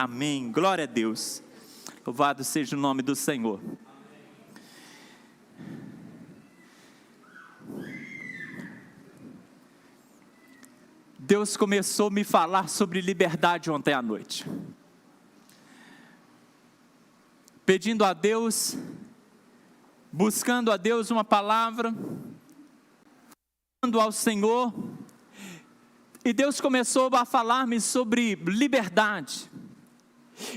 Amém. Glória a Deus. Louvado seja o nome do Senhor. Deus começou a me falar sobre liberdade ontem à noite. Pedindo a Deus, buscando a Deus uma palavra, orando ao Senhor, e Deus começou a falar-me sobre liberdade,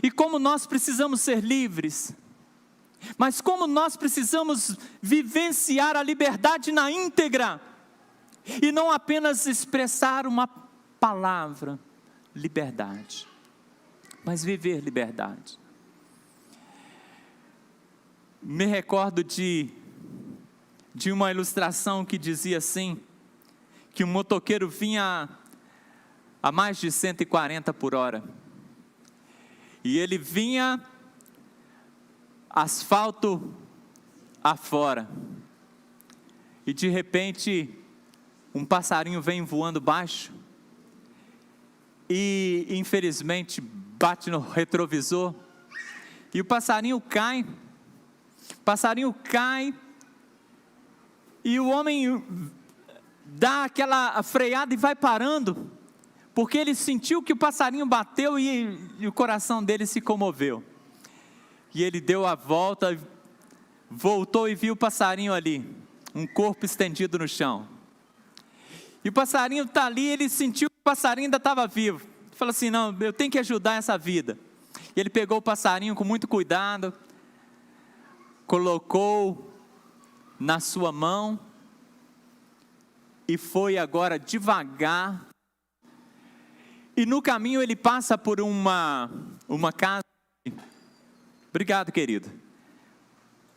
e como nós precisamos ser livres, mas como nós precisamos vivenciar a liberdade na íntegra, e não apenas expressar uma palavra, liberdade, mas viver liberdade. Me recordo de uma ilustração que dizia assim, que um motoqueiro vinha a mais de 140 por hora, e ele vinha asfalto afora, e de repente um passarinho vem voando baixo, e infelizmente bate no retrovisor, e o passarinho cai, e o homem dá aquela freada e vai parando, porque ele sentiu que o passarinho bateu e o coração dele se comoveu. E ele deu a volta, voltou e viu o passarinho ali, um corpo estendido no chão. E o passarinho está ali, ele sentiu que o passarinho ainda estava vivo. Ele falou assim, não, eu tenho que ajudar essa vida. E ele pegou o passarinho com muito cuidado, colocou na sua mão, e foi agora devagar, e no caminho ele passa por uma casa, obrigado querido,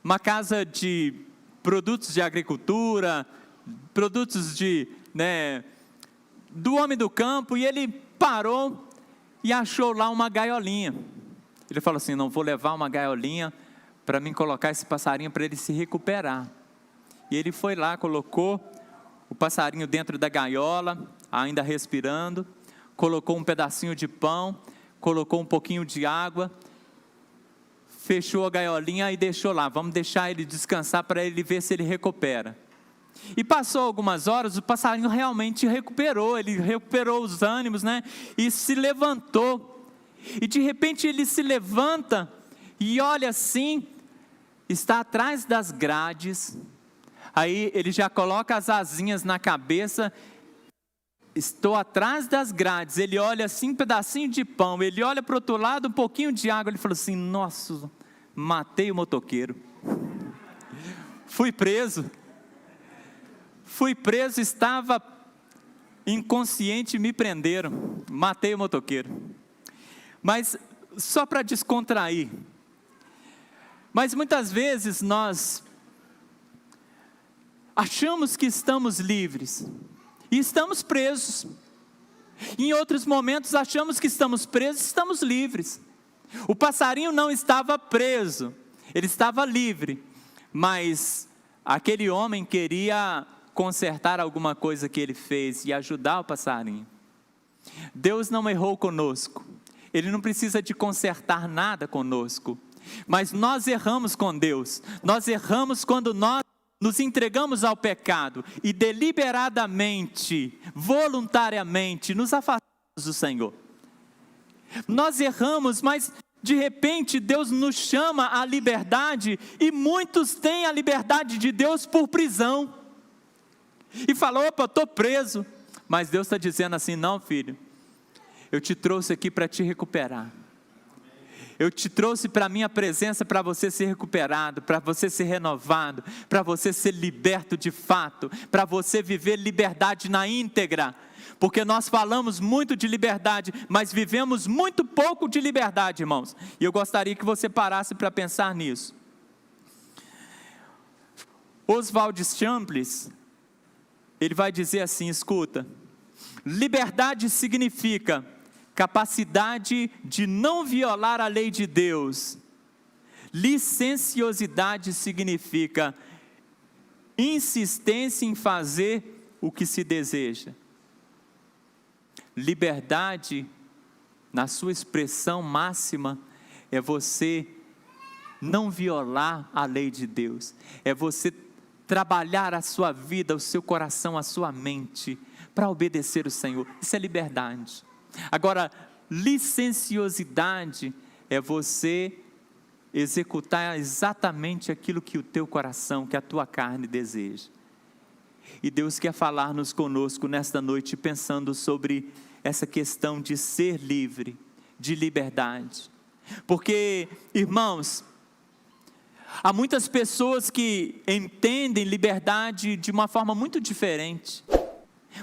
uma casa de produtos de agricultura, produtos do homem do campo, e ele parou e achou lá uma gaiolinha. Ele falou assim, não, vou levar uma gaiolinha para mim colocar esse passarinho para ele se recuperar. E ele foi lá, colocou o passarinho dentro da gaiola, ainda respirando, colocou um pedacinho de pão, colocou um pouquinho de água, fechou a gaiolinha e deixou lá, vamos deixar ele descansar para ele ver se ele recupera. E passou algumas horas, o passarinho realmente recuperou, ele recuperou os ânimos, e se levantou, e de repente ele se levanta, e olha assim, está atrás das grades, aí ele já coloca as asinhas na cabeça, estou atrás das grades, ele olha assim, um pedacinho de pão, ele olha para o outro lado, um pouquinho de água, ele falou assim, nossa, matei o motoqueiro, fui preso, estava inconsciente e me prenderam, matei o motoqueiro. Mas só para descontrair, mas muitas vezes nós achamos que estamos livres, e estamos presos. Em outros momentos achamos que estamos presos e estamos livres. O passarinho não estava preso, ele estava livre, mas aquele homem queria consertar alguma coisa que ele fez e ajudar o passarinho. Deus não errou conosco, Ele não precisa de consertar nada conosco, mas nós erramos com Deus, nós erramos quando nós nos entregamos ao pecado e deliberadamente, voluntariamente nos afastamos do Senhor. Nós erramos, mas de repente Deus nos chama à liberdade, e muitos têm a liberdade de Deus por prisão, e falam, opa, estou preso, mas Deus está dizendo assim, não filho, eu te trouxe aqui para te recuperar, eu te trouxe para a minha presença para você ser recuperado, para você ser renovado, para você ser liberto de fato, para você viver liberdade na íntegra, porque nós falamos muito de liberdade, mas vivemos muito pouco de liberdade, irmãos, e eu gostaria que você parasse para pensar nisso. Oswald Chambliss, ele vai dizer assim, escuta, liberdade significa capacidade de não violar a lei de Deus. Licenciosidade significa insistência em fazer o que se deseja. Liberdade na sua expressão máxima, é você não violar a lei de Deus, é você trabalhar a sua vida, o seu coração, a sua mente, para obedecer o Senhor. Isso é liberdade. Agora, licenciosidade é você executar exatamente aquilo que o teu coração, que a tua carne deseja. E Deus quer falar-nos conosco nesta noite, pensando sobre essa questão de ser livre, de liberdade. Porque, irmãos, há muitas pessoas que entendem liberdade de uma forma muito diferente.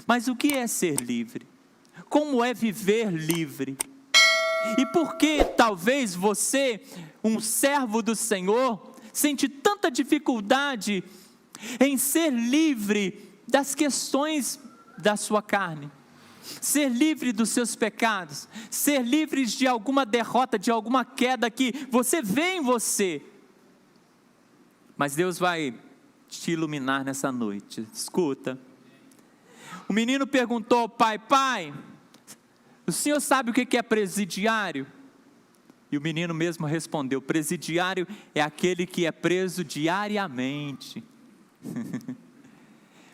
Mas o que é ser livre? Como é viver livre? E por que talvez você, um servo do Senhor, sente tanta dificuldade em ser livre das questões da sua carne? Ser livre dos seus pecados, ser livre de alguma derrota, de alguma queda que você vê em você. Mas Deus vai te iluminar nessa noite. Escuta. O menino perguntou ao pai: pai, o senhor sabe o que é presidiário? E o menino mesmo respondeu: presidiário é aquele que é preso diariamente.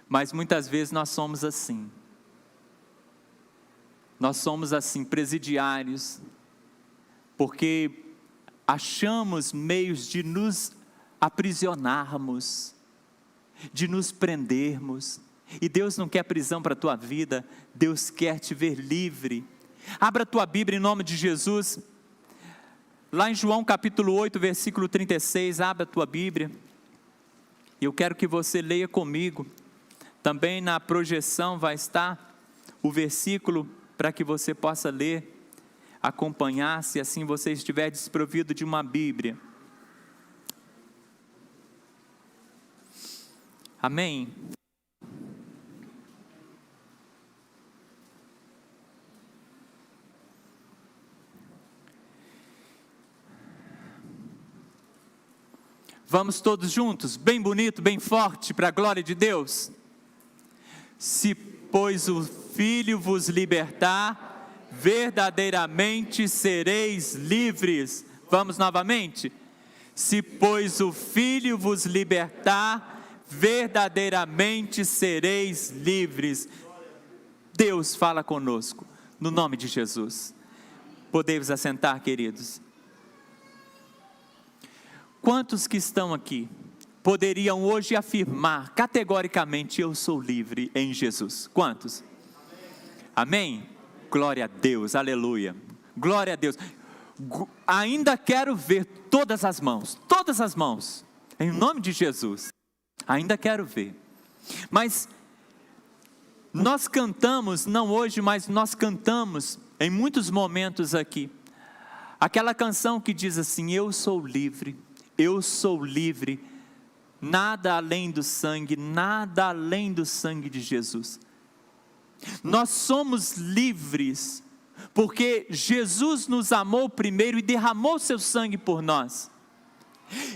Mas muitas vezes nós somos assim. Nós somos assim, presidiários, porque achamos meios de nos aprisionarmos, de nos prendermos. E Deus não quer prisão para a tua vida, Deus quer te ver livre. Abra a tua Bíblia em nome de Jesus, lá em João capítulo 8, versículo 36, abra a tua Bíblia, e eu quero que você leia comigo. Também na projeção vai estar o versículo, para que você possa ler, acompanhar, se assim você estiver desprovido de uma Bíblia. Amém? Vamos todos juntos, bem bonito, bem forte, para a glória de Deus. Se, pois, o Filho vos libertar, verdadeiramente sereis livres. Vamos novamente. Se, pois, o Filho vos libertar, verdadeiramente sereis livres. Deus fala conosco, no nome de Jesus. Podemos assentar, queridos. Quantos que estão aqui poderiam hoje afirmar categoricamente: eu sou livre em Jesus? Quantos? Amém? Glória a Deus, aleluia, glória a Deus. Ainda quero ver todas as mãos, em nome de Jesus, ainda quero ver. Mas nós cantamos, não hoje, mas nós cantamos em muitos momentos aqui, aquela canção que diz assim: eu sou livre, nada além do sangue, nada além do sangue de Jesus. Nós somos livres, porque Jesus nos amou primeiro e derramou seu sangue por nós.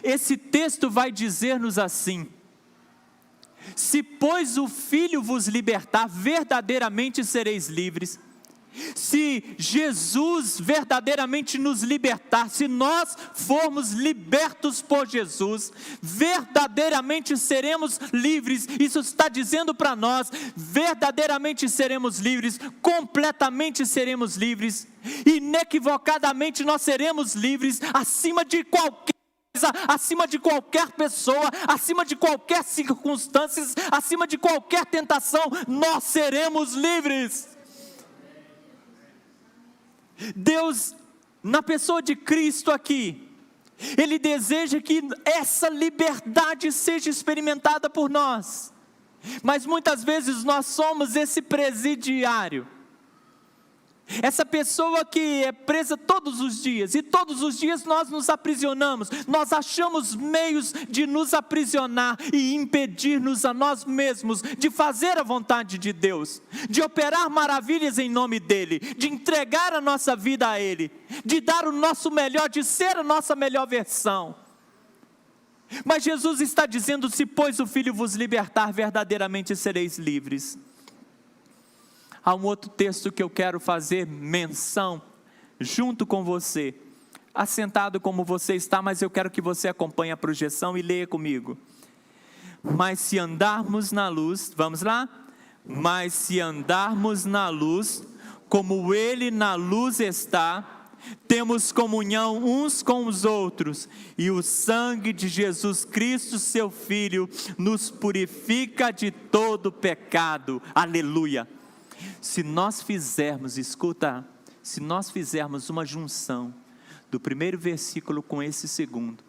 Esse texto vai dizer-nos assim: se, pois, o Filho vos libertar, verdadeiramente sereis livres. Se Jesus verdadeiramente nos libertar, se nós formos libertos por Jesus, verdadeiramente seremos livres. Isso está dizendo para nós: verdadeiramente seremos livres, completamente seremos livres, inequivocadamente nós seremos livres, acima de qualquer coisa, acima de qualquer pessoa, acima de qualquer circunstância, acima de qualquer tentação, nós seremos livres. Deus, na pessoa de Cristo aqui, Ele deseja que essa liberdade seja experimentada por nós. Mas muitas vezes nós somos esse presidiário, essa pessoa que é presa todos os dias, e todos os dias nós nos aprisionamos, nós achamos meios de nos aprisionar e impedir-nos a nós mesmos de fazer a vontade de Deus, de operar maravilhas em nome dEle, de entregar a nossa vida a Ele, de dar o nosso melhor, de ser a nossa melhor versão. Mas Jesus está dizendo: se, pois, o Filho vos libertar, verdadeiramente sereis livres. Há um outro texto que eu quero fazer menção, junto com você, assentado como você está, mas eu quero que você acompanhe a projeção e leia comigo. Mas se andarmos na luz, vamos lá? Mas se andarmos na luz, como Ele na luz está, temos comunhão uns com os outros, e o sangue de Jesus Cristo, seu Filho, nos purifica de todo pecado. Aleluia! Se nós fizermos, escuta, se nós fizermos uma junção do primeiro versículo com esse segundo,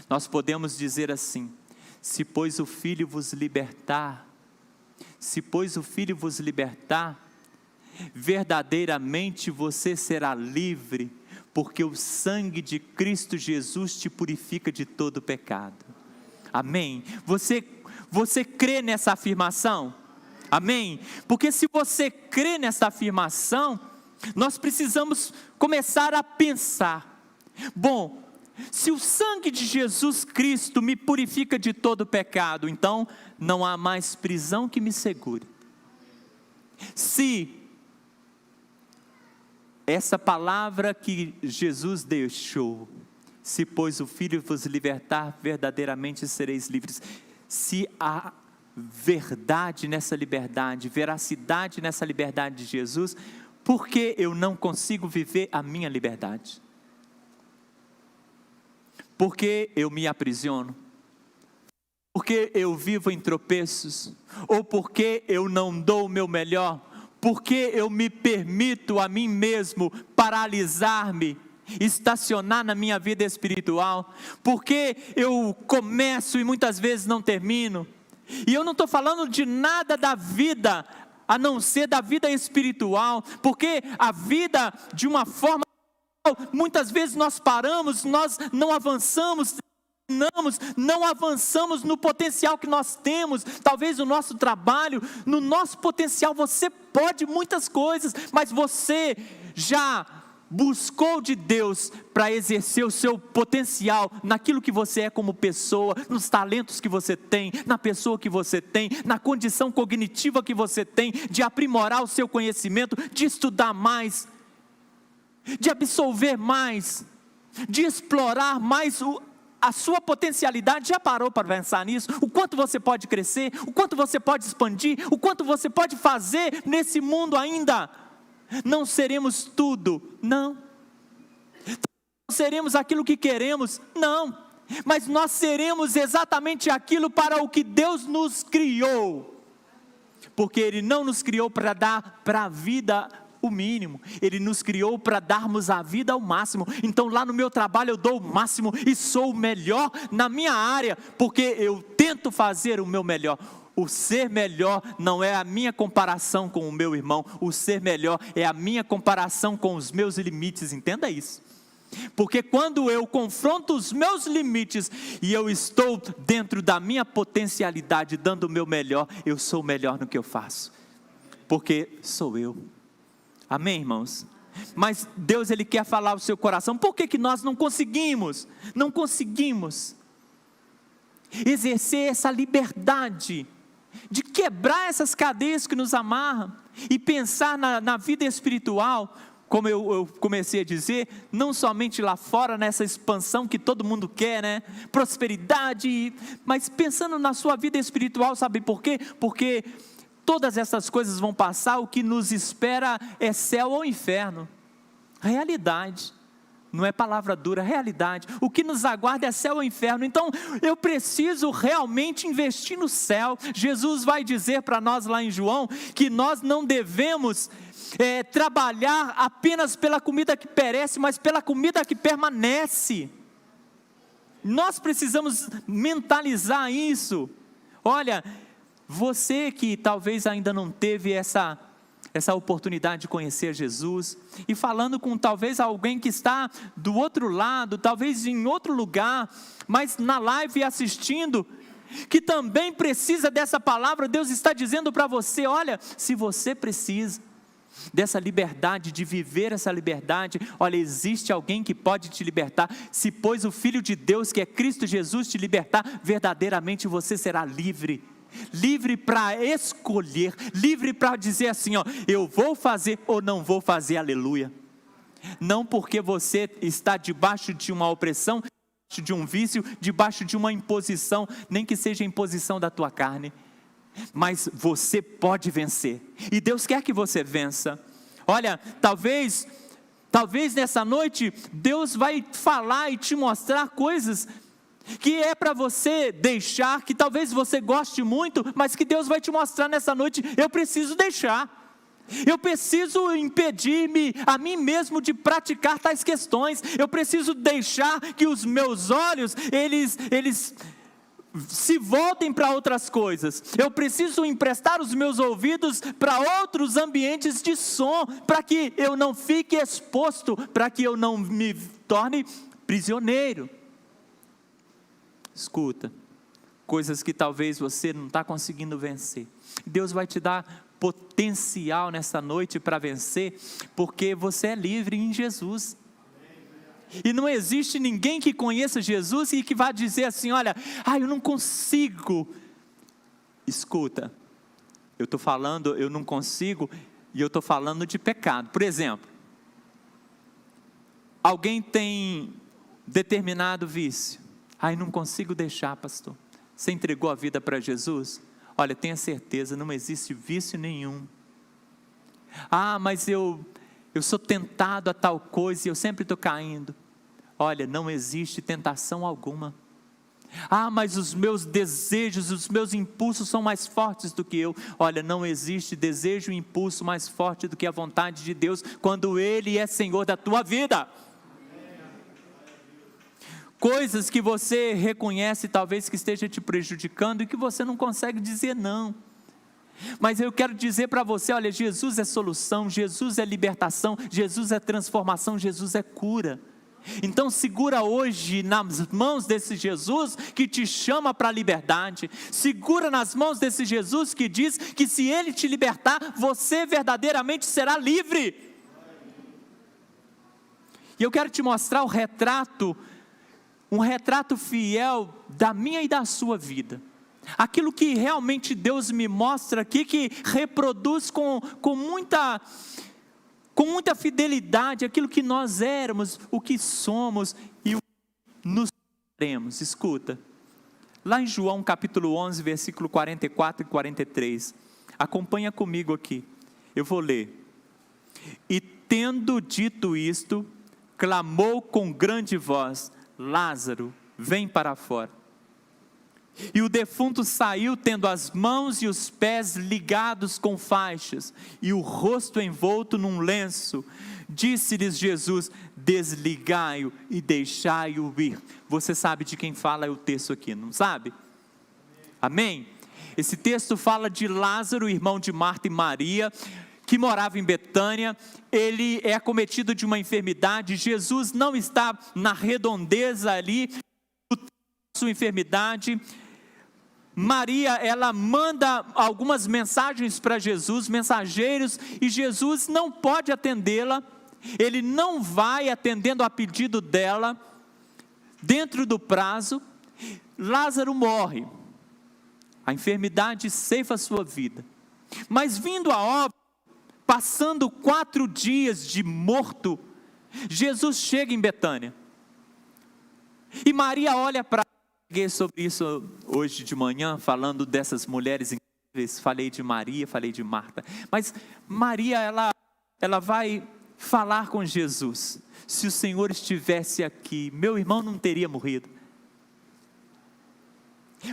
nós podemos dizer assim: se pois o Filho vos libertar, verdadeiramente você será livre, porque o sangue de Cristo Jesus te purifica de todo pecado. Amém? Você crê nessa afirmação? Amém? Porque se você crê nessa afirmação, nós precisamos começar a pensar: bom, se o sangue de Jesus Cristo me purifica de todo pecado, então não há mais prisão que me segure. Se essa palavra que Jesus deixou, se pois o Filho vos libertar, verdadeiramente sereis livres. Se há verdade nessa liberdade, veracidade nessa liberdade de Jesus, por que eu não consigo viver a minha liberdade? Por que eu me aprisiono? Porque eu vivo em tropeços? Ou porque eu não dou o meu melhor? Porque eu me permito a mim mesmo paralisar-me, estacionar na minha vida espiritual? Porque eu começo e muitas vezes não termino? E eu não estou falando de nada da vida, a não ser da vida espiritual, porque a vida de uma forma, muitas vezes nós paramos, nós não avançamos, não avançamos no potencial que nós temos. Talvez no nosso trabalho, no nosso potencial, você pode muitas coisas, mas você já buscou de Deus para exercer o seu potencial naquilo que você é como pessoa, nos talentos que você tem, na pessoa que você tem, na condição cognitiva que você tem, de aprimorar o seu conhecimento, de estudar mais, de absorver mais, de explorar mais a sua potencialidade. Já parou para pensar nisso? O quanto você pode crescer, o quanto você pode expandir, o quanto você pode fazer nesse mundo ainda? Não seremos tudo, não. Não seremos aquilo que queremos, não. Mas nós seremos exatamente aquilo para o que Deus nos criou. Porque Ele não nos criou para dar para a vida o mínimo, Ele nos criou para darmos a vida ao máximo. Então lá no meu trabalho eu dou o máximo e sou o melhor na minha área, porque eu tento fazer o meu melhor. O ser melhor não é a minha comparação com o meu irmão, o ser melhor é a minha comparação com os meus limites, entenda isso. Porque quando eu confronto os meus limites e eu estou dentro da minha potencialidade, dando o meu melhor, eu sou o melhor no que eu faço, porque sou eu. Amém, irmãos? Mas Deus, Ele quer falar ao seu coração. Por que nós não conseguimos exercer essa liberdade de quebrar essas cadeias que nos amarram e pensar na vida espiritual, como eu comecei a dizer, não somente lá fora, nessa expansão que todo mundo quer, né? Prosperidade, mas pensando na sua vida espiritual. Sabe por quê? Porque todas essas coisas vão passar, o que nos espera é céu ou inferno. Realidade, não é palavra dura, realidade. O que nos aguarda é céu ou inferno. Então eu preciso realmente investir no céu. Jesus vai dizer para nós lá em João, que nós não devemos trabalhar apenas pela comida que perece, mas pela comida que permanece. Nós precisamos mentalizar isso. Olha, você que talvez ainda não teve essa oportunidade de conhecer Jesus, e falando com talvez alguém que está do outro lado, talvez em outro lugar, mas na live assistindo, que também precisa dessa palavra, Deus está dizendo para você: olha, se você precisa dessa liberdade, de viver essa liberdade, olha, existe alguém que pode te libertar. Se pois o Filho de Deus, que é Cristo Jesus, te libertar, verdadeiramente você será livre. Livre para escolher, livre para dizer assim, ó, eu vou fazer ou não vou fazer, aleluia. Não porque você está debaixo de uma opressão, debaixo de um vício, debaixo de uma imposição, nem que seja a imposição da tua carne, mas você pode vencer, e Deus quer que você vença. Olha, talvez nessa noite, Deus vai falar e te mostrar coisas que é para você deixar, que talvez você goste muito, mas que Deus vai te mostrar nessa noite: eu preciso deixar. Eu preciso impedir-me a mim mesmo de praticar tais questões. Eu preciso deixar que os meus olhos, eles se voltem para outras coisas. Eu preciso emprestar os meus ouvidos para outros ambientes de som, para que eu não fique exposto, para que eu não me torne prisioneiro. Escuta, coisas que talvez você não está conseguindo vencer, Deus vai te dar potencial nessa noite para vencer, porque você é livre em Jesus. E não existe ninguém que conheça Jesus e que vá dizer assim: olha, eu não consigo. Escuta, eu estou falando, eu não consigo, e eu estou falando de pecado. Por exemplo, alguém tem determinado vício. Não consigo deixar, pastor. Você entregou a vida para Jesus? Olha, tenha certeza, não existe vício nenhum. Mas eu sou tentado a tal coisa e eu sempre estou caindo. Olha, não existe tentação alguma. Mas os meus desejos, os meus impulsos são mais fortes do que eu. Olha, não existe desejo e impulso mais forte do que a vontade de Deus, quando Ele é Senhor da tua vida. Coisas que você reconhece talvez que esteja te prejudicando e que você não consegue dizer não. Mas eu quero dizer para você: olha, Jesus é solução, Jesus é libertação, Jesus é transformação, Jesus é cura. Então segura hoje nas mãos desse Jesus que te chama para a liberdade. Segura nas mãos desse Jesus que diz que se Ele te libertar, você verdadeiramente será livre. E eu quero te mostrar um retrato fiel da minha e da sua vida. Aquilo que realmente Deus me mostra aqui, que reproduz com muita fidelidade aquilo que nós éramos, o que somos e o que nos seremos. Escuta, lá em João capítulo 11, versículo 44 e 43, acompanha comigo aqui, eu vou ler. E tendo dito isto, clamou com grande voz: Lázaro, vem para fora. E o defunto saiu, tendo as mãos e os pés ligados com faixas, e o rosto envolto num lenço. Disse-lhes Jesus: desligai-o e deixai-o ir. Você sabe de quem fala o texto aqui, não sabe? Amém? Esse texto fala de Lázaro, irmão de Marta e Maria, que morava em Betânia. Ele é acometido de uma enfermidade. Jesus não está na redondeza ali, sua enfermidade. Maria, ela manda algumas mensagens para Jesus, mensageiros, e Jesus não pode atendê-la. Ele não vai atendendo a pedido dela, dentro do prazo. Lázaro morre, a enfermidade ceifa a sua vida, mas vindo a óbito, passando 4 dias de morto, Jesus chega em Betânia, e Maria olha para... Falei sobre isso hoje de manhã, falando dessas mulheres incríveis. Falei de Maria, falei de Marta, mas Maria, ela vai falar com Jesus: se o Senhor estivesse aqui, meu irmão não teria morrido.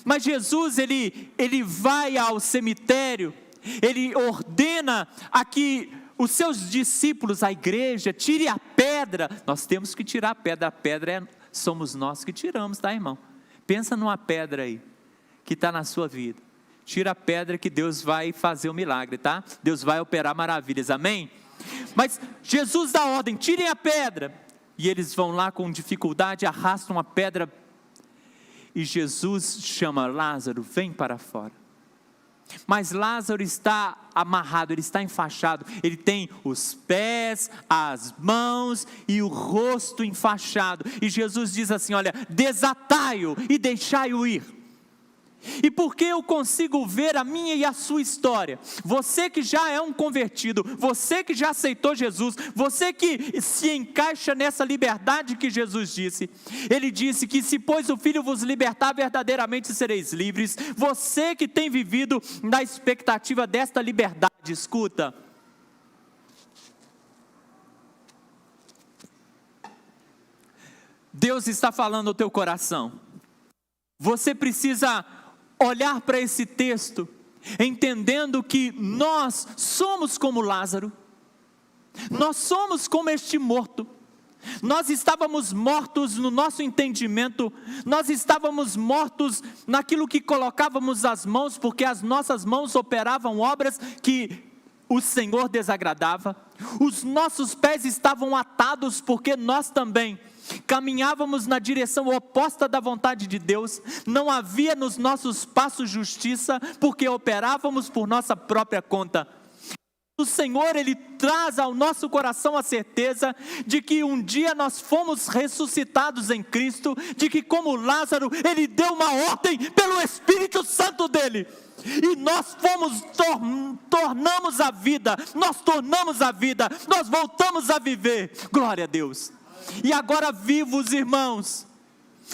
Mas Jesus, ele vai ao cemitério, ele ordena a que os seus discípulos, a igreja, tire a pedra. Nós temos que tirar a pedra somos nós que tiramos, tá, irmão? Pensa numa pedra aí, que está na sua vida. Tira a pedra que Deus vai fazer o milagre, tá? Deus vai operar maravilhas, amém? Mas Jesus dá ordem: tirem a pedra. E eles vão lá com dificuldade, arrastam a pedra. E Jesus chama: Lázaro, vem para fora. Mas Lázaro está amarrado, ele está enfaixado. Ele tem os pés, as mãos e o rosto enfaixado. E Jesus diz assim: olha, desatai-o e deixai-o ir. E porque eu consigo ver a minha e a sua história, você que já é um convertido, você que já aceitou Jesus, você que se encaixa nessa liberdade que Jesus disse, Ele disse que se pois o Filho vos libertar, verdadeiramente sereis livres. Você que tem vivido na expectativa desta liberdade, escuta, Deus está falando ao teu coração. Você precisa olhar para esse texto, entendendo que nós somos como Lázaro, nós somos como este morto. Nós estávamos mortos no nosso entendimento, nós estávamos mortos naquilo que colocávamos as mãos, porque as nossas mãos operavam obras que o Senhor desagradava. Os nossos pés estavam atados, porque nós também caminhávamos na direção oposta da vontade de Deus. Não havia nos nossos passos justiça, porque operávamos por nossa própria conta. O Senhor, Ele traz ao nosso coração a certeza de que um dia nós fomos ressuscitados em Cristo, de que como Lázaro, Ele deu uma ordem pelo Espírito Santo dEle, e nós tornamos a vida, nós voltamos a viver, glória a Deus. E agora vivos, irmãos,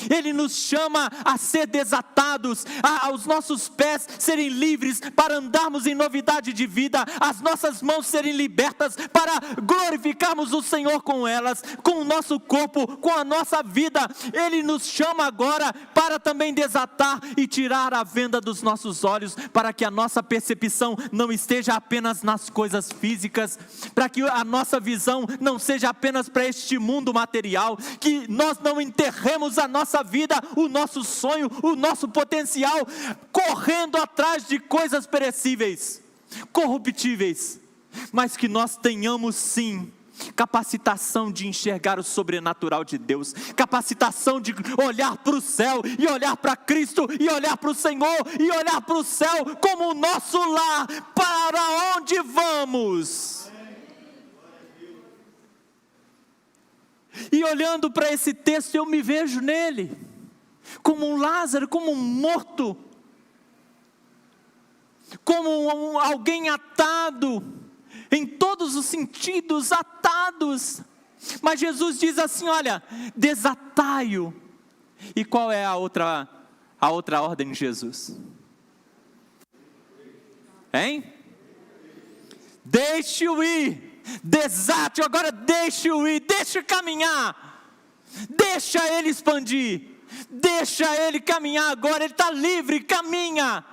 Ele nos chama a ser desatados, aos nossos pés serem livres para andarmos em novidade de vida, as nossas mãos serem libertas para glorificarmos o Senhor com elas, com o nosso corpo, com a nossa vida. Ele nos chama agora para também desatar e tirar a venda dos nossos olhos, para que a nossa percepção não esteja apenas nas coisas físicas, para que a nossa visão não seja apenas para este mundo material, que nós não enterremos a nossa vida, o nosso sonho, o nosso potencial, correndo atrás de coisas perecíveis, corruptíveis, mas que nós tenhamos sim capacitação de enxergar o sobrenatural de Deus, capacitação de olhar para o céu, e olhar para Cristo, e olhar para o Senhor, e olhar para o céu como o nosso lar. Para onde vamos? E olhando para esse texto, eu me vejo nele, como um Lázaro, como um morto, como alguém atado, em todos os sentidos, atados. Mas Jesus diz assim, olha, desatai-o. E qual é a outra ordem de Jesus? Hein? Deixe-o ir. Desate-o agora, deixe-o ir, deixe caminhar, deixa ele expandir, deixa ele caminhar agora, ele está livre, caminha,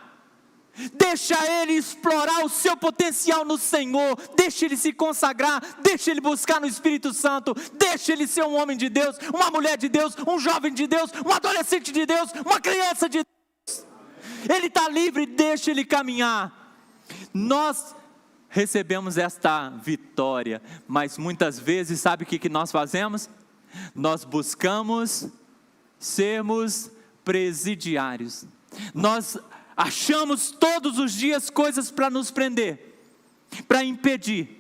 deixa ele explorar o seu potencial no Senhor, deixa ele se consagrar, deixa ele buscar no Espírito Santo, deixa ele ser um homem de Deus, uma mulher de Deus, um jovem de Deus, um adolescente de Deus, uma criança de Deus. Ele está livre, deixa ele caminhar. Nós recebemos esta vitória, mas muitas vezes, sabe o que nós fazemos? Nós buscamos sermos presidiários, nós achamos todos os dias coisas para nos prender, para impedir,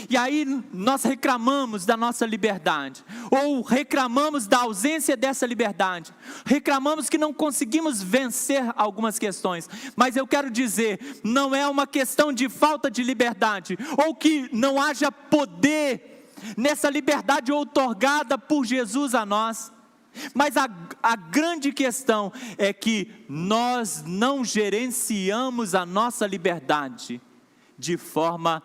e aí nós reclamamos da nossa liberdade, ou reclamamos da ausência dessa liberdade, reclamamos que não conseguimos vencer algumas questões. Mas eu quero dizer, não é uma questão de falta de liberdade, ou que não haja poder nessa liberdade outorgada por Jesus a nós. Mas a grande questão é que nós não gerenciamos a nossa liberdade de forma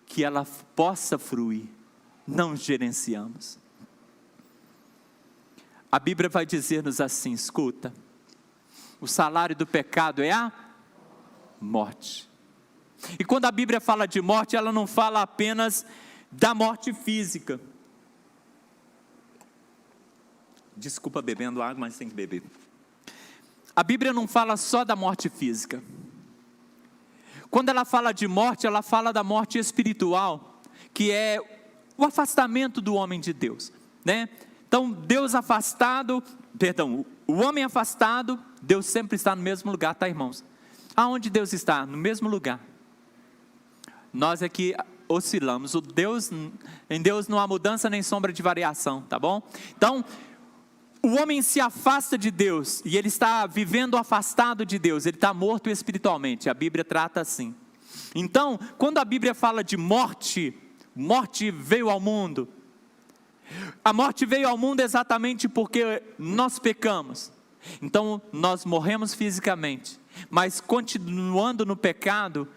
que ela possa fruir. Não gerenciamos. A Bíblia vai dizer-nos assim, escuta, o salário do pecado é a morte. E quando a Bíblia fala de morte, ela não fala apenas da morte física. Desculpa bebendo água, mas tem que beber. A Bíblia não fala só da morte física. Quando ela fala de morte, ela fala da morte espiritual, que é o afastamento do homem de Deus, né? Então, o homem afastado, Deus sempre está no mesmo lugar, tá, irmãos? Aonde Deus está? No mesmo lugar. Nós aqui oscilamos. Em Deus não há mudança nem sombra de variação, tá bom? Então, o homem se afasta de Deus, e ele está vivendo afastado de Deus, ele está morto espiritualmente, a Bíblia trata assim. Então, quando a Bíblia fala de morte, morte veio ao mundo, a morte veio ao mundo exatamente porque nós pecamos. Então nós morremos fisicamente, mas continuando no pecado,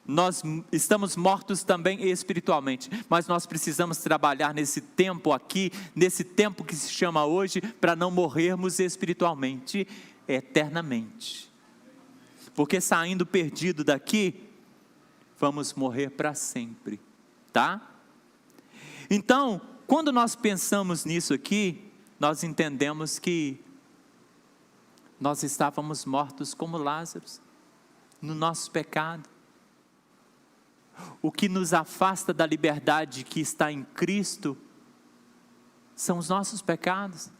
nós estamos mortos também espiritualmente. Mas nós precisamos trabalhar nesse tempo aqui, nesse tempo que se chama hoje, para não morrermos espiritualmente eternamente. Porque saindo perdido daqui, vamos morrer para sempre, tá? Então, quando nós pensamos nisso aqui, nós entendemos que nós estávamos mortos como Lázaro, no nosso pecado. O que nos afasta da liberdade que está em Cristo são os nossos pecados.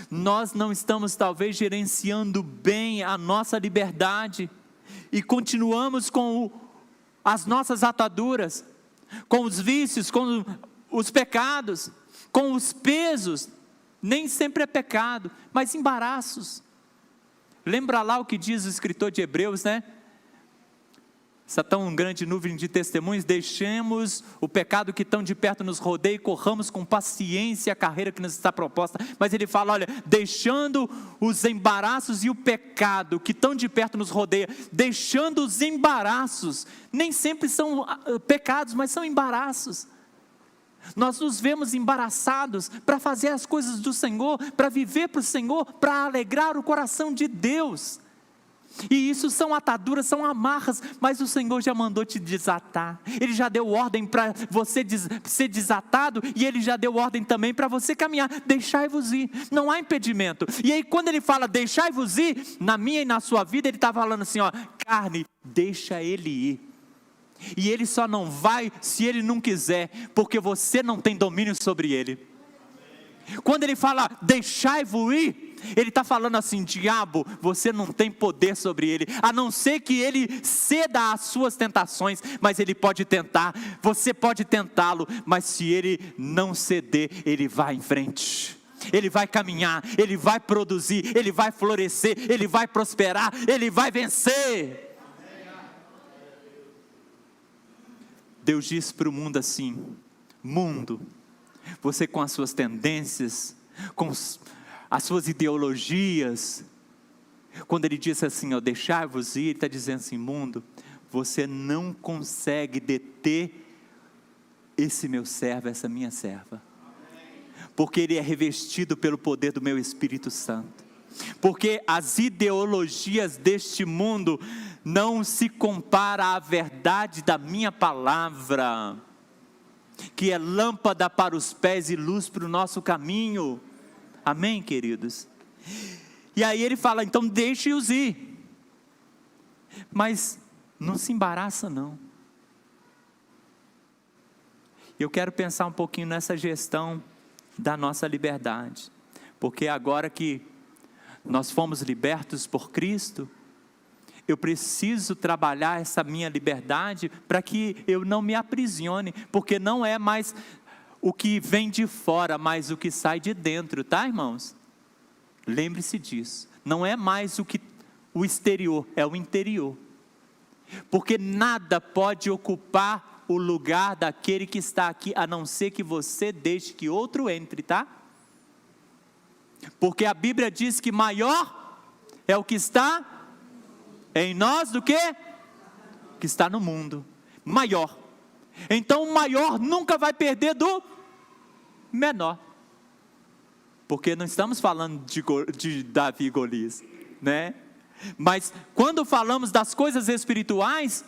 Nós não estamos talvez gerenciando bem a nossa liberdade e continuamos com as nossas ataduras, com os vícios, com os pecados, com os pesos. Nem sempre é pecado, mas embaraços. Lembra lá o que diz o escritor de Hebreus, né? Essa tão grande nuvem de testemunhos, deixemos o pecado que tão de perto nos rodeia e corramos com paciência a carreira que nos está proposta. Mas ele fala, olha, deixando os embaraços e o pecado que tão de perto nos rodeia, deixando os embaraços, nem sempre são pecados, mas são embaraços. Nós nos vemos embaraçados para fazer as coisas do Senhor, para viver para o Senhor, para alegrar o coração de Deus. E isso são ataduras, são amarras, mas o Senhor já mandou te desatar. Ele já deu ordem para você ser desatado, e Ele já deu ordem também para você caminhar. Deixai-vos ir, não há impedimento. E aí quando Ele fala deixai-vos ir, na minha e na sua vida, Ele está falando assim, ó, carne, deixa ele ir. E ele só não vai se ele não quiser, porque você não tem domínio sobre ele. Quando ele fala deixai-vos ir, ele está falando assim, diabo, você não tem poder sobre ele, a não ser que ele ceda às suas tentações. Mas ele pode tentar, você pode tentá-lo, mas se ele não ceder, ele vai em frente, ele vai caminhar, ele vai produzir, ele vai florescer, ele vai prosperar, ele vai vencer. Deus diz para o mundo assim, mundo, você com as suas tendências, com as suas ideologias, quando Ele diz assim, ó, deixai-vos ir, Ele está dizendo assim, mundo, você não consegue deter esse meu servo, essa minha serva, porque ele é revestido pelo poder do meu Espírito Santo. Porque as ideologias deste mundo não se compara à verdade da minha palavra, que é lâmpada para os pés e luz para o nosso caminho. Amém, queridos? E aí ele fala, então deixe-os ir, mas não se embaraça não. Eu quero pensar um pouquinho nessa gestão da nossa liberdade, porque agora que nós fomos libertos por Cristo, eu preciso trabalhar essa minha liberdade para que eu não me aprisione, porque não é mais o que vem de fora, mas o que sai de dentro, tá, irmãos? Lembre-se disso, não é mais o exterior, é o interior, porque nada pode ocupar o lugar daquele que está aqui, a não ser que você deixe que outro entre, tá? Porque a Bíblia diz que maior é o que está em nós do que está no mundo. Maior. Então o maior nunca vai perder do menor. Porque não estamos falando de Davi e Golias, né? Mas quando falamos das coisas espirituais,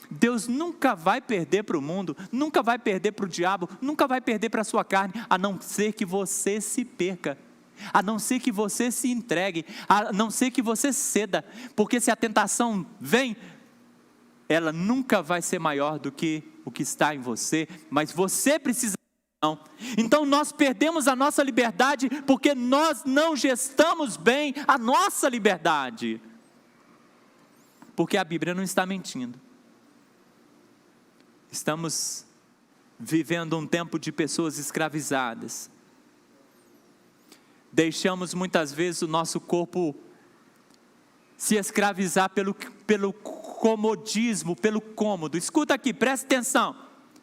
Deus nunca vai perder para o mundo, nunca vai perder para o diabo, nunca vai perder para a sua carne, a não ser que você se perca, a não ser que você se entregue, a não ser que você ceda, porque se a tentação vem, ela nunca vai ser maior do que o que está em você, mas você precisa. Então nós perdemos a nossa liberdade, porque nós não gestamos bem a nossa liberdade, porque a Bíblia não está mentindo. Estamos vivendo um tempo de pessoas escravizadas, deixamos muitas vezes o nosso corpo se escravizar pelo comodismo, pelo cômodo. Escuta aqui, presta atenção,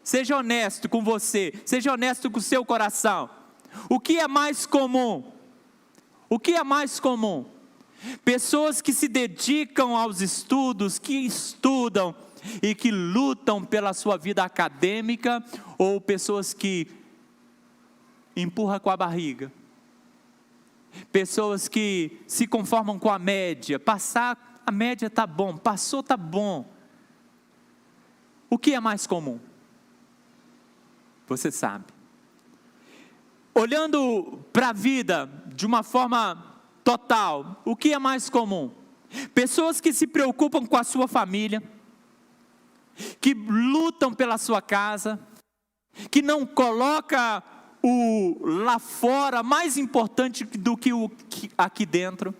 seja honesto com você, seja honesto com o seu coração. O que é mais comum? O que é mais comum? Pessoas que se dedicam aos estudos, que estudam e que lutam pela sua vida acadêmica, ou pessoas que empurram com a barriga? Pessoas que se conformam com a média, passar a média está bom, passou está bom. O que é mais comum? Você sabe. Olhando para a vida de uma forma total, o que é mais comum? Pessoas que se preocupam com a sua família, que lutam pela sua casa, que não coloca o lá fora mais importante do que o aqui dentro,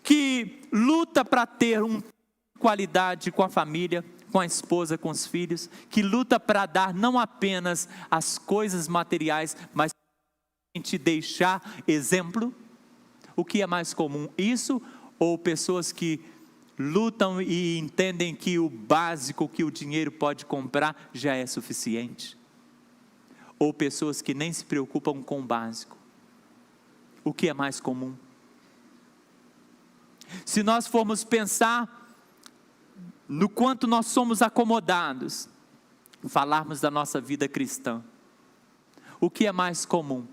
que luta para ter uma qualidade com a família, com a esposa, com os filhos, que luta para dar não apenas as coisas materiais, mas te deixar exemplo. O que é mais comum? Isso ou pessoas que lutam e entendem que o básico que o dinheiro pode comprar já é suficiente? Ou pessoas que nem se preocupam com o básico? O que é mais comum? Se nós formos pensar no quanto nós somos acomodados, falarmos da nossa vida cristã, o que é mais comum?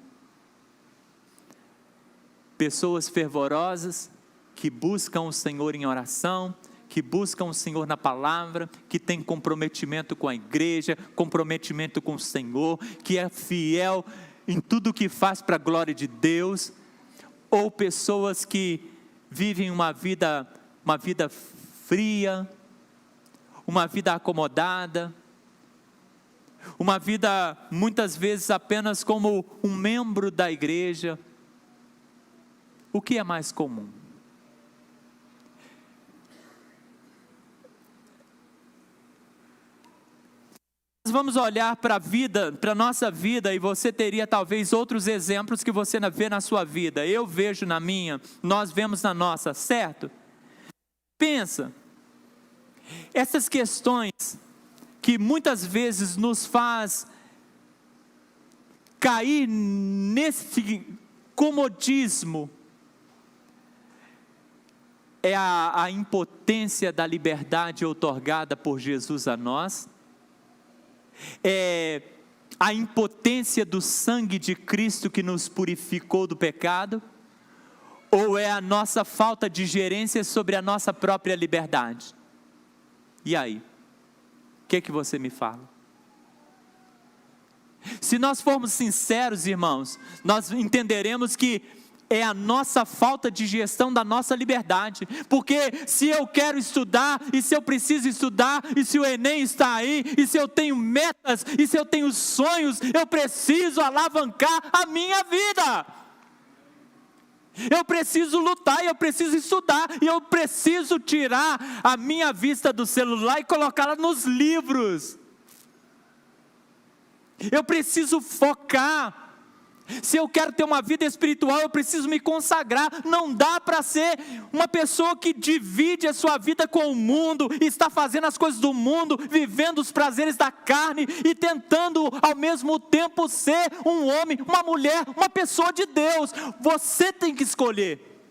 Pessoas fervorosas, que buscam o Senhor em oração, que buscam o Senhor na palavra, que tem comprometimento com a igreja, comprometimento com o Senhor, que é fiel em tudo que faz para a glória de Deus, ou pessoas que vivem uma vida fria, uma vida acomodada, uma vida muitas vezes apenas como um membro da igreja. O que é mais comum? Nós vamos olhar para a vida, para a nossa vida, e você teria talvez outros exemplos que você vê na sua vida. Eu vejo na minha, nós vemos na nossa, certo? Pensa, essas questões que muitas vezes nos faz cair nesse comodismo, é a impotência da liberdade outorgada por Jesus a nós? É a impotência do sangue de Cristo que nos purificou do pecado? Ou é a nossa falta de gerência sobre a nossa própria liberdade? E aí? O que você me fala? Se nós formos sinceros, irmãos, nós entenderemos que é a nossa falta de gestão da nossa liberdade, porque se eu quero estudar, e se eu preciso estudar, e se o Enem está aí, e se eu tenho metas, e se eu tenho sonhos, eu preciso alavancar a minha vida, eu preciso lutar, eu preciso estudar, e eu preciso tirar a minha vista do celular e colocá-la nos livros, eu preciso focar. Se eu quero ter uma vida espiritual, eu preciso me consagrar. Não dá para ser uma pessoa que divide a sua vida com o mundo, está fazendo as coisas do mundo, vivendo os prazeres da carne e tentando ao mesmo tempo ser um homem, uma mulher, uma pessoa de Deus. Você tem que escolher.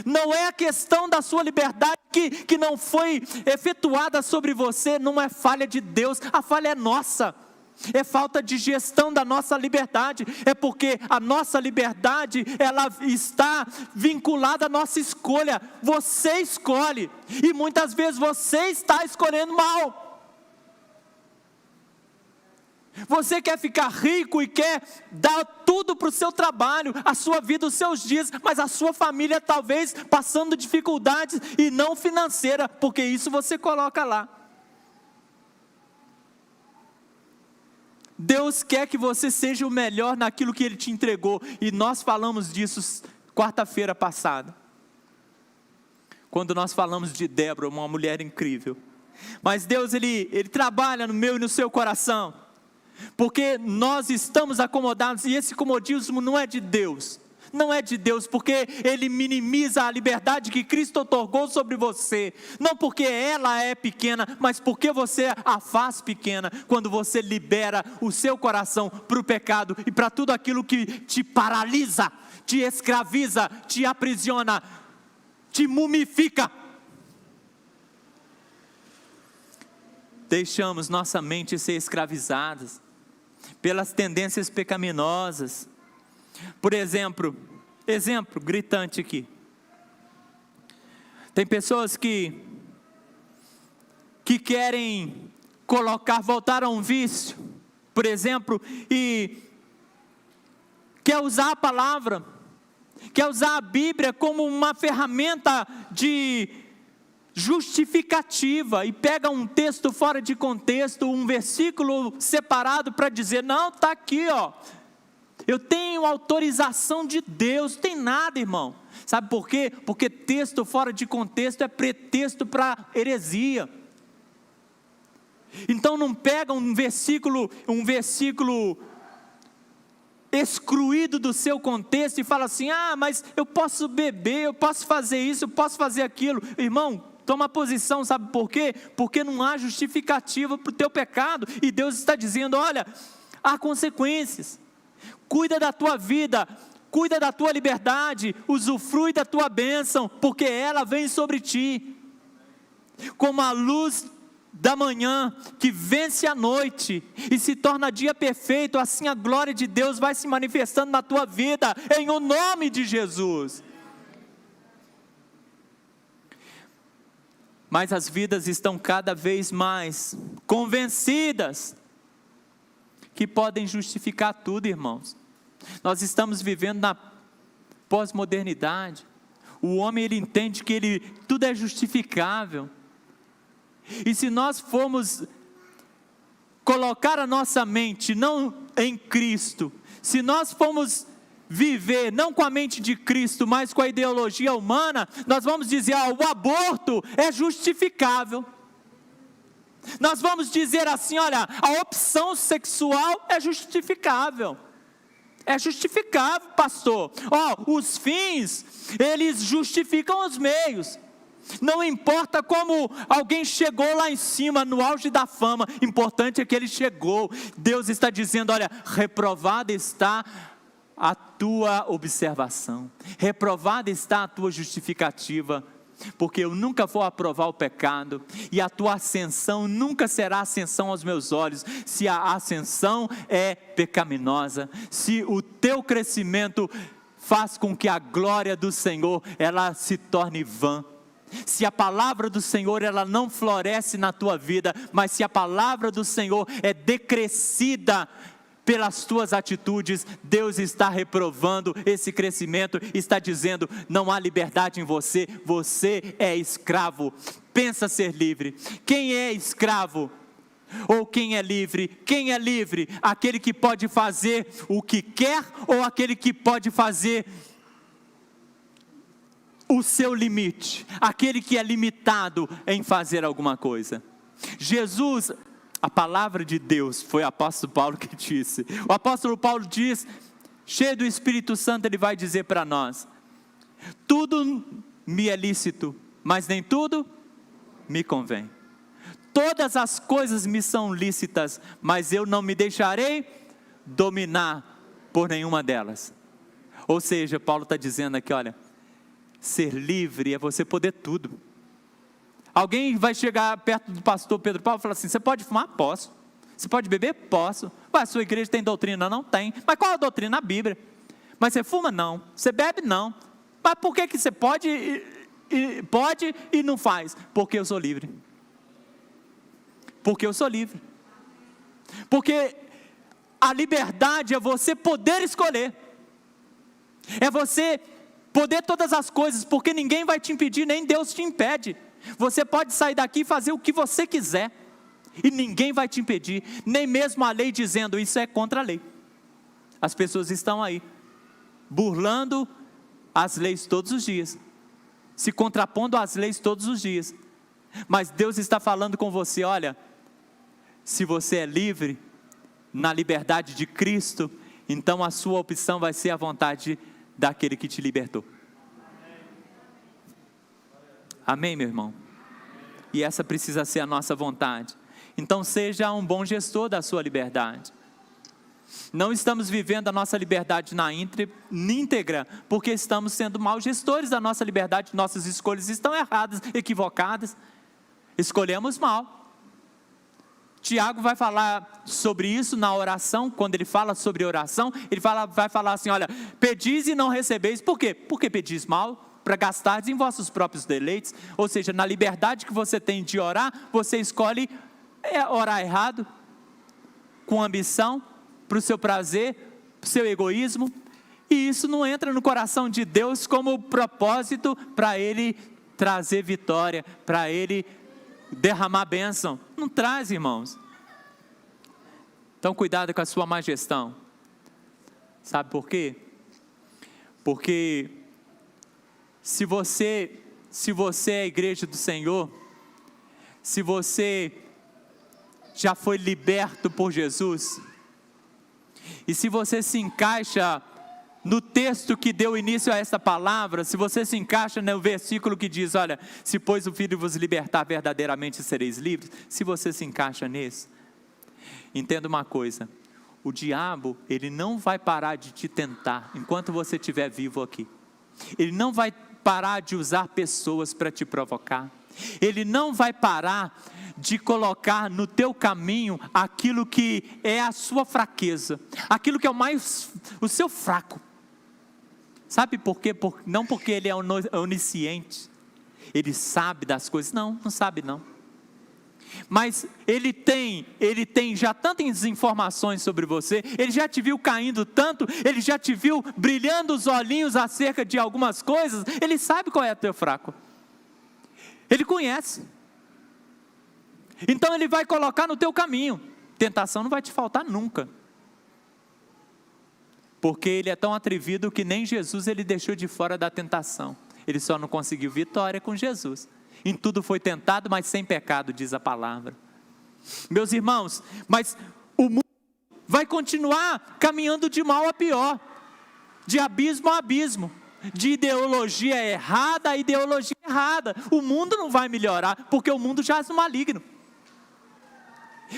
Não é a questão da sua liberdade que não foi efetuada sobre você, não é falha de Deus, a falha é nossa. É falta de gestão da nossa liberdade, é porque a nossa liberdade, ela está vinculada à nossa escolha, você escolhe, e muitas vezes você está escolhendo mal. Você quer ficar rico e quer dar tudo para o seu trabalho, a sua vida, os seus dias, mas a sua família talvez passando dificuldades e não financeira, porque isso você coloca lá. Deus quer que você seja o melhor naquilo que Ele te entregou, e nós falamos disso quarta-feira passada, quando nós falamos de Débora, uma mulher incrível. Mas Deus, Ele trabalha no meu e no seu coração, porque nós estamos acomodados, e esse comodismo não é de Deus, Não é de Deus, porque Ele minimiza a liberdade que Cristo otorgou sobre você. Não porque ela é pequena, mas porque você a faz pequena. Quando você libera o seu coração para o pecado e para tudo aquilo que te paralisa, te escraviza, te aprisiona, te mumifica. Deixamos nossa mente ser escravizada pelas tendências pecaminosas. Por exemplo gritante aqui. Tem pessoas que querem voltar a um vício, por exemplo, e quer usar a palavra, quer usar a Bíblia como uma ferramenta de justificativa, e pega um texto fora de contexto, um versículo separado para dizer, não, está aqui, ó, eu tenho autorização de Deus. Não tem nada, irmão. Sabe por quê? Porque texto fora de contexto é pretexto para heresia. Então não pega um versículo excluído do seu contexto e fala assim, mas eu posso beber, eu posso fazer isso, eu posso fazer aquilo. Irmão, toma posição, sabe por quê? Porque não há justificativa para o teu pecado, e Deus está dizendo, olha, há consequências. Cuida da tua vida, cuida da tua liberdade, usufrui da tua bênção, porque ela vem sobre ti, como a luz da manhã, que vence a noite, e se torna dia perfeito, assim a glória de Deus vai se manifestando na tua vida, em o nome de Jesus. Mas as vidas estão cada vez mais convencidas, que podem justificar tudo, irmãos. Nós estamos vivendo na pós-modernidade. O homem, ele entende que tudo é justificável. E se nós formos colocar a nossa mente não em Cristo, se nós formos viver não com a mente de Cristo, mas com a ideologia humana, nós vamos dizer, o aborto é justificável. Nós vamos dizer assim, olha, a opção sexual é justificável. É justificável, pastor. Os fins, eles justificam os meios. Não importa como alguém chegou lá em cima, no auge da fama, importante é que ele chegou. Deus está dizendo, olha, reprovada está a tua observação, reprovada está a tua justificativa, porque eu nunca vou aprovar o pecado, e a tua ascensão nunca será ascensão aos meus olhos, se a ascensão é pecaminosa, se o teu crescimento faz com que a glória do Senhor, ela se torne vã, se a palavra do Senhor, ela não floresce na tua vida, mas se a palavra do Senhor é decrescida pelas tuas atitudes, Deus está reprovando esse crescimento, está dizendo, não há liberdade em você, você é escravo, pensa ser livre. Quem é escravo? Ou quem é livre? Quem é livre? Aquele que pode fazer o que quer, ou aquele que pode fazer o seu limite? Aquele que é limitado em fazer alguma coisa. Jesus, a palavra de Deus, foi o apóstolo Paulo que disse. O apóstolo Paulo diz, cheio do Espírito Santo, ele vai dizer para nós, tudo me é lícito, mas nem tudo me convém. Todas as coisas me são lícitas, mas eu não me deixarei dominar por nenhuma delas. Ou seja, Paulo está dizendo aqui, olha, ser livre é você poder tudo. Alguém vai chegar perto do pastor Pedro Paulo e falar assim, você pode fumar? Posso. Você pode beber? Posso. A sua igreja tem doutrina? Não tem. Mas qual é a doutrina? A Bíblia. Mas você fuma? Não. Você bebe? Não. Mas por que você pode e não faz? Porque eu sou livre. Porque eu sou livre. Porque a liberdade é você poder escolher. É você poder todas as coisas, porque ninguém vai te impedir, nem Deus te impede. Você pode sair daqui e fazer o que você quiser, e ninguém vai te impedir, nem mesmo a lei dizendo, isso é contra a lei. As pessoas estão aí, burlando as leis todos os dias, se contrapondo às leis todos os dias, mas Deus está falando com você, olha, se você é livre, na liberdade de Cristo, então a sua opção vai ser a vontade daquele que te libertou. Amém, meu irmão? E essa precisa ser a nossa vontade. Então seja um bom gestor da sua liberdade. Não estamos vivendo a nossa liberdade na íntegra, porque estamos sendo maus gestores da nossa liberdade. Nossas escolhas estão erradas, equivocadas. Escolhemos mal. Tiago vai falar sobre isso na oração. Quando ele fala sobre oração, ele vai falar assim: olha, pedis e não recebeis. Por quê? Porque pedis mal, para gastardes em vossos próprios deleites. Ou seja, na liberdade que você tem de orar, você escolhe orar errado, com ambição, para o seu prazer, para o seu egoísmo. E isso não entra no coração de Deus como propósito para Ele trazer vitória, para Ele derramar bênção. Não traz, irmãos. Então cuidado com a sua má gestão. Sabe por quê? Porque se você é a igreja do Senhor, se você já foi liberto por Jesus, e se você se encaixa no texto que deu início a essa palavra, se você se encaixa no versículo que diz, olha, se pois o Filho vos libertar, verdadeiramente sereis livres, se você se encaixa nisso, entenda uma coisa: o diabo, ele não vai parar de te tentar enquanto você estiver vivo aqui. Ele não vai parar de usar pessoas para te provocar. Ele não vai parar de colocar no teu caminho aquilo que é a sua fraqueza, aquilo que é o seu fraco. Sabe por quê? Não porque ele é onisciente, ele sabe das coisas, não sabe não. Mas ele tem já tantas informações sobre você, ele já te viu caindo tanto, ele já te viu brilhando os olhinhos acerca de algumas coisas, ele sabe qual é o teu fraco, ele conhece. Então ele vai colocar no teu caminho. Tentação não vai te faltar nunca, porque ele é tão atrevido que nem Jesus ele deixou de fora da tentação. Ele só não conseguiu vitória com Jesus. Em tudo foi tentado, mas sem pecado, diz a palavra. Meus irmãos, mas o mundo vai continuar caminhando de mal a pior, de abismo a abismo, de ideologia errada a ideologia errada. O mundo não vai melhorar, porque o mundo jaz no maligno.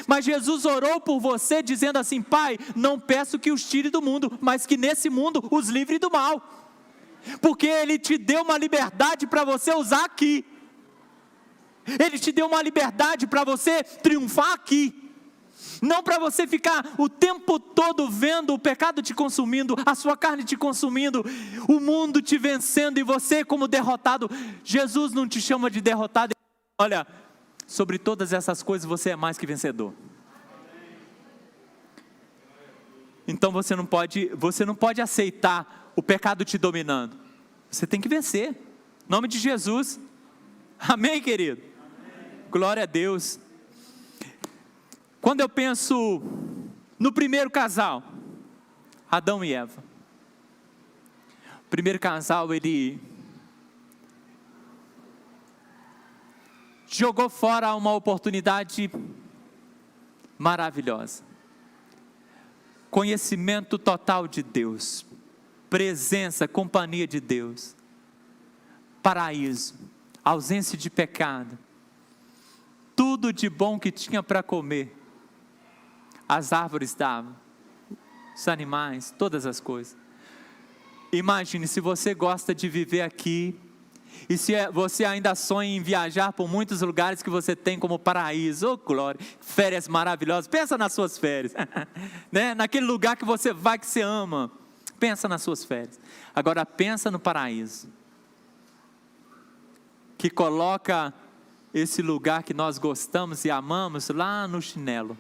Mas Jesus orou por você dizendo assim: Pai, não peço que os tire do mundo, mas que nesse mundo os livre do mal, porque Ele te deu uma liberdade para você usar aqui. Ele te deu uma liberdade para você triunfar aqui, não para você ficar o tempo todo vendo o pecado te consumindo, a sua carne te consumindo, o mundo te vencendo e você como derrotado. Jesus não te chama de derrotado. Olha, sobre todas essas coisas você é mais que vencedor. Então você não pode aceitar o pecado te dominando. Você tem que vencer, em nome de Jesus. Amém, querido? Glória a Deus. Quando eu penso no primeiro casal, Adão e Eva, o primeiro casal, ele jogou fora uma oportunidade maravilhosa. Conhecimento total de Deus, presença, companhia de Deus, paraíso, ausência de pecado, tudo de bom que tinha para comer. As árvores davam, os animais, todas as coisas. Imagine se você gosta de viver aqui, e se você ainda sonha em viajar por muitos lugares que você tem como paraíso, oh glória, férias maravilhosas, pensa nas suas férias, né? Naquele lugar que você vai, que você ama, pensa nas suas férias. Agora pensa no paraíso, que coloca esse lugar que nós gostamos e amamos lá no chinelo.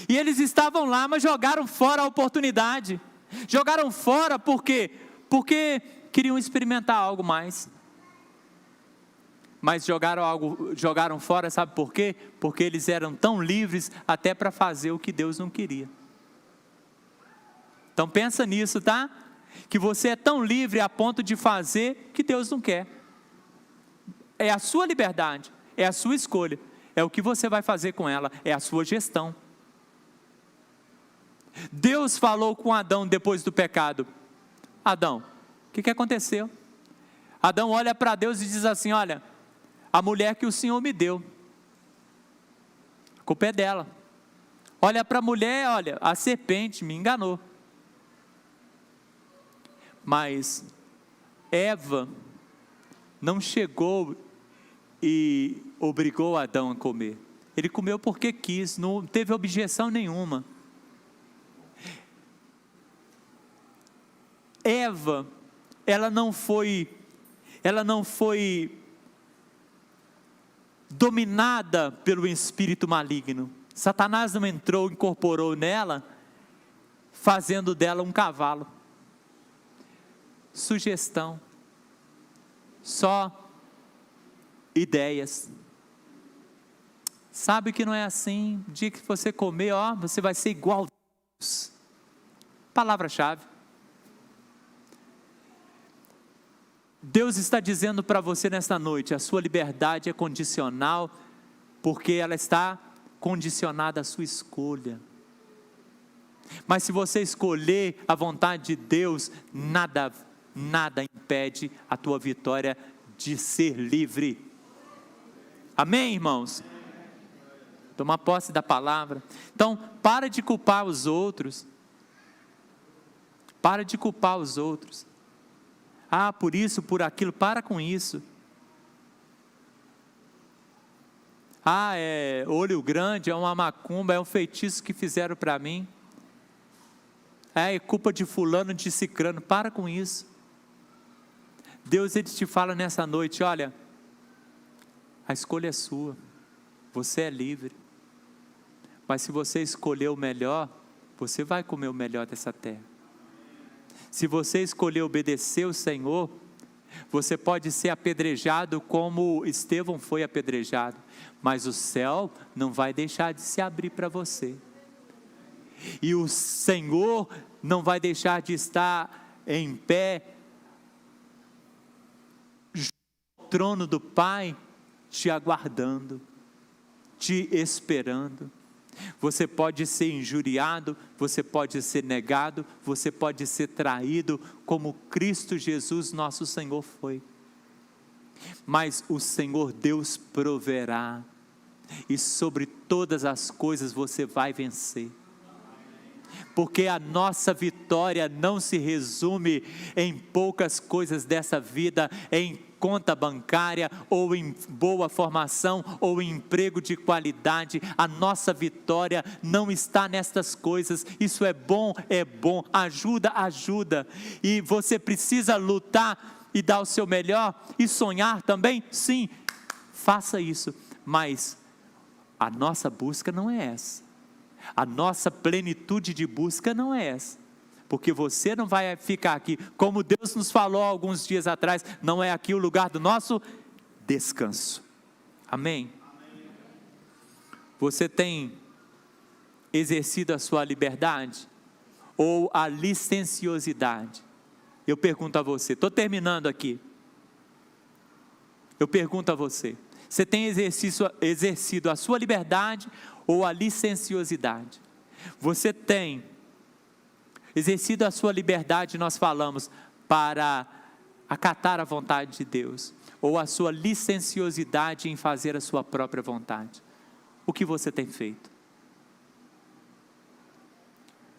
E eles estavam lá, mas jogaram fora a oportunidade. Jogaram fora por quê? Porque queriam experimentar algo mais. Mas jogaram fora, sabe por quê? Porque eles eram tão livres até para fazer o que Deus não queria. Então pensa nisso, tá? Que você é tão livre a ponto de fazer o que Deus não quer. É a sua liberdade, é a sua escolha, é o que você vai fazer com ela, é a sua gestão. Deus falou com Adão depois do pecado: Adão, o que aconteceu? Adão olha para Deus e diz assim: olha, a mulher que o Senhor me deu, a culpa é dela. Olha para a mulher, olha, a serpente me enganou. Mas Eva não chegou e obrigou Adão a comer. Ele comeu porque quis, não teve objeção nenhuma. Eva, ela não foi dominada pelo espírito maligno. Satanás não entrou, incorporou nela, fazendo dela um cavalo. Sugestão, só ideias. Sabe que não é assim? O dia que você comer, você vai ser igual a Deus. Palavra-chave. Deus está dizendo para você nesta noite: a sua liberdade é condicional, porque ela está condicionada à sua escolha. Mas se você escolher a vontade de Deus, nada impede a tua vitória de ser livre. Amém, irmãos? Tomar posse da palavra. Então, para de culpar os outros. Para de culpar os outros. Por isso, por aquilo, para com isso. É olho grande, é uma macumba, é um feitiço que fizeram para mim. É culpa de fulano, de cicrano, para com isso. Deus, Ele te fala nessa noite: olha, a escolha é sua, você é livre. Mas se você escolher o melhor, você vai comer o melhor dessa terra. Se você escolher obedecer o Senhor, você pode ser apedrejado como Estevão foi apedrejado, mas o céu não vai deixar de se abrir para você. E o Senhor não vai deixar de estar em pé, junto ao trono do Pai, te aguardando, te esperando. Você pode ser injuriado, você pode ser negado, você pode ser traído, como Cristo Jesus nosso Senhor foi. Mas o Senhor Deus proverá, e sobre todas as coisas você vai vencer. Porque a nossa vitória não se resume em poucas coisas dessa vida, em conta bancária, ou em boa formação, ou em emprego de qualidade. A nossa vitória não está nestas coisas. Isso é bom, ajuda, e você precisa lutar e dar o seu melhor, e sonhar também, sim, faça isso, mas a nossa busca não é essa. A nossa plenitude de busca não é essa, porque você não vai ficar aqui, como Deus nos falou alguns dias atrás, não é aqui o lugar do nosso descanso. Amém? Você tem exercido a sua liberdade, ou a licenciosidade? Eu pergunto a você, estou terminando aqui, eu pergunto a você, você tem exercido a sua liberdade, ou a licenciosidade? Você tem exercido a sua liberdade, nós falamos, para acatar a vontade de Deus, ou a sua licenciosidade em fazer a sua própria vontade? O que você tem feito?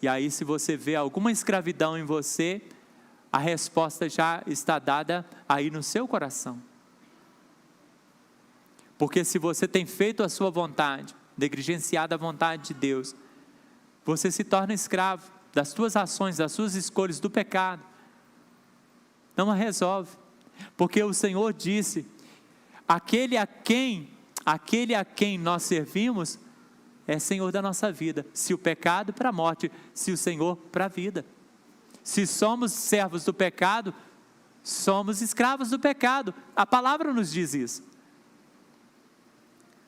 E aí, se você vê alguma escravidão em você, a resposta já está dada aí no seu coração. Porque se você tem feito a sua vontade, negligenciado a vontade de Deus, você se torna escravo das suas ações, das suas escolhas, do pecado. Não a resolve, porque o Senhor disse: aquele a quem nós servimos é Senhor da nossa vida. Se o pecado, para a morte; se o Senhor, para a vida. Se somos servos do pecado, somos escravos do pecado. A palavra nos diz isso.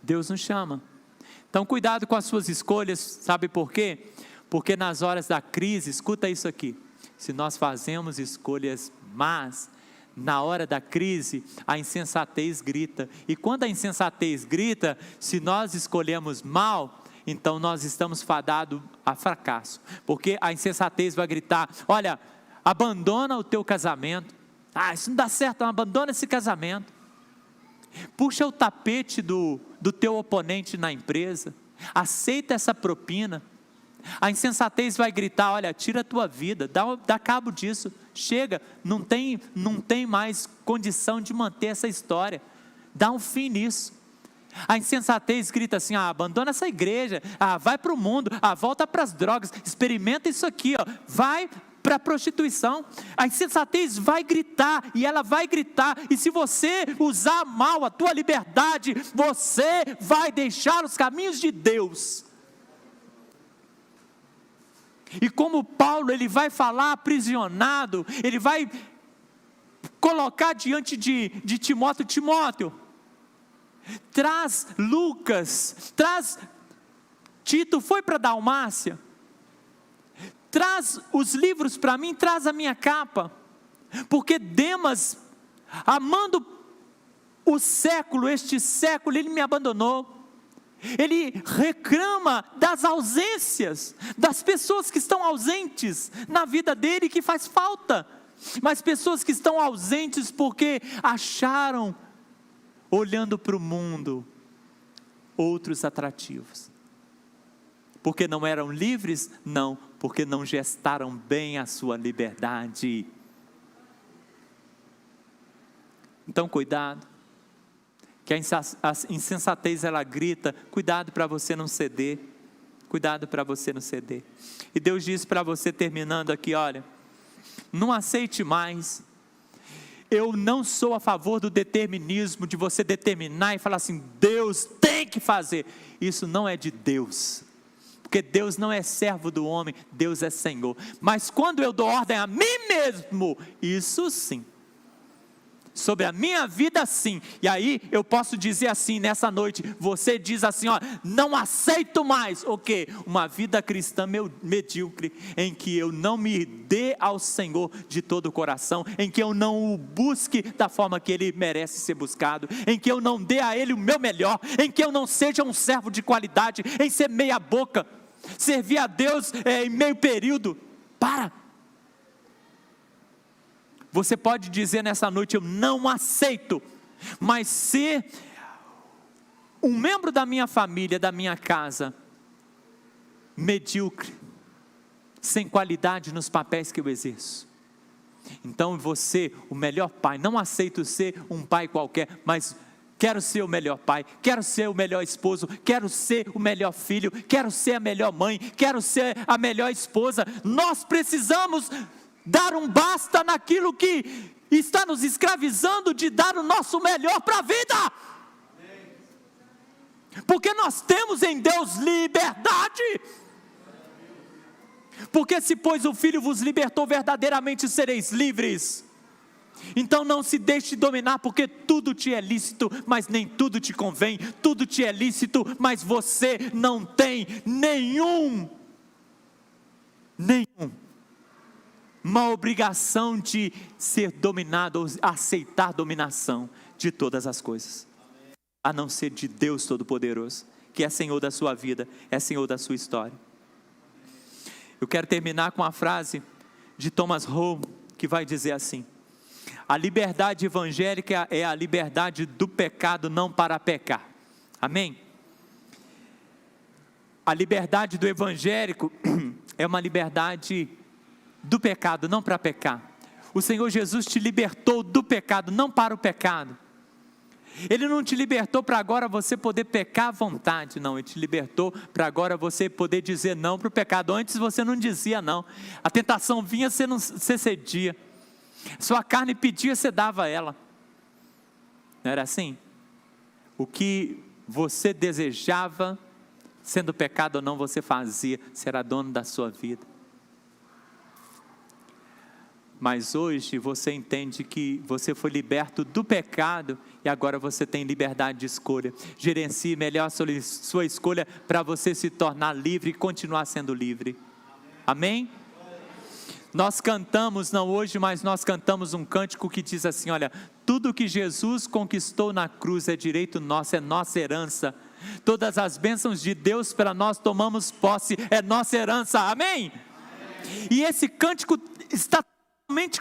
Deus nos chama. Então, cuidado com as suas escolhas. Sabe por quê? Porque nas horas da crise, escuta isso aqui, se nós fazemos escolhas más, na hora da crise, a insensatez grita. E quando a insensatez grita, se nós escolhemos mal, então nós estamos fadados a fracasso. Porque a insensatez vai gritar: olha, abandona o teu casamento. Isso não dá certo, não, abandona esse casamento. Puxa o tapete do teu oponente na empresa, aceita essa propina. A insensatez vai gritar: olha, tira a tua vida, dá cabo disso, chega, não tem mais condição de manter essa história, dá um fim nisso. A insensatez grita assim: abandona essa igreja, vai para o mundo, volta para as drogas, experimenta isso aqui, vai para a prostituição. A insensatez vai gritar, e ela vai gritar, e se você usar mal a tua liberdade, você vai deixar os caminhos de Deus. E como Paulo, ele vai falar aprisionado, ele vai colocar diante de Timóteo: Timóteo, traz Lucas, traz Tito, foi para Dalmácia, traz os livros para mim, traz a minha capa, porque Demas, amando este século, ele me abandonou. Ele reclama das ausências, das pessoas que estão ausentes na vida dele, que faz falta, mas pessoas que estão ausentes porque acharam, olhando para o mundo, outros atrativos. Porque não eram livres? Não, porque não gestaram bem a sua liberdade. Então cuidado, que a insensatez ela grita: cuidado para você não ceder, cuidado para você não ceder. E Deus diz para você, terminando aqui: olha, não aceite mais. Eu não sou a favor do determinismo, de você determinar e falar assim: Deus tem que fazer. Isso não é de Deus, porque Deus não é servo do homem, Deus é Senhor. Mas quando eu dou ordem a mim mesmo, isso sim, sobre a minha vida sim. E aí eu posso dizer assim nessa noite, você diz assim: não aceito mais o quê? Uma vida cristã medíocre, em que eu não me dê ao Senhor de todo o coração, em que eu não o busque da forma que Ele merece ser buscado, em que eu não dê a Ele o meu melhor, em que eu não seja um servo de qualidade, em ser meia boca, servir a Deus em meio período. Você pode dizer nessa noite: eu não aceito mais ser um membro da minha família, da minha casa, medíocre, sem qualidade nos papéis que eu exerço. Então você, o melhor pai, não aceito ser um pai qualquer, mas quero ser o melhor pai, quero ser o melhor esposo, quero ser o melhor filho, quero ser a melhor mãe, quero ser a melhor esposa. Nós precisamos dar um basta naquilo que está nos escravizando, de dar o nosso melhor para a vida, porque nós temos em Deus liberdade. Porque se pois o Filho vos libertou, verdadeiramente sereis livres. Então não se deixe dominar, porque tudo te é lícito, mas nem tudo te convém. Tudo te é lícito, mas você não tem uma obrigação de ser dominado, ou aceitar dominação de todas as coisas, a não ser de Deus Todo-Poderoso, que é Senhor da sua vida, é Senhor da sua história. Eu quero terminar com a frase de Thomas Home, que vai dizer assim: a liberdade evangélica é a liberdade do pecado, não para pecar. Amém? A liberdade do evangélico é uma liberdade do pecado, não para pecar. O Senhor Jesus te libertou do pecado, não para o pecado. Ele não te libertou para agora você poder pecar à vontade, não. Ele te libertou para agora você poder dizer não para o pecado. Antes você não dizia não. A tentação vinha, você cedia. Sua carne pedia, você dava a ela. Não era assim? O que você desejava, sendo pecado ou não, você fazia. Você era dono da sua vida. Mas hoje você entende que você foi liberto do pecado e agora você tem liberdade de escolha. Gerencie melhor a sua escolha para você se tornar livre e continuar sendo livre. Amém? Nós cantamos, não hoje, mas nós cantamos um cântico que diz assim: olha, tudo que Jesus conquistou na cruz é direito nosso, é nossa herança. Todas as bênçãos de Deus para nós tomamos posse, é nossa herança. Amém? E esse cântico está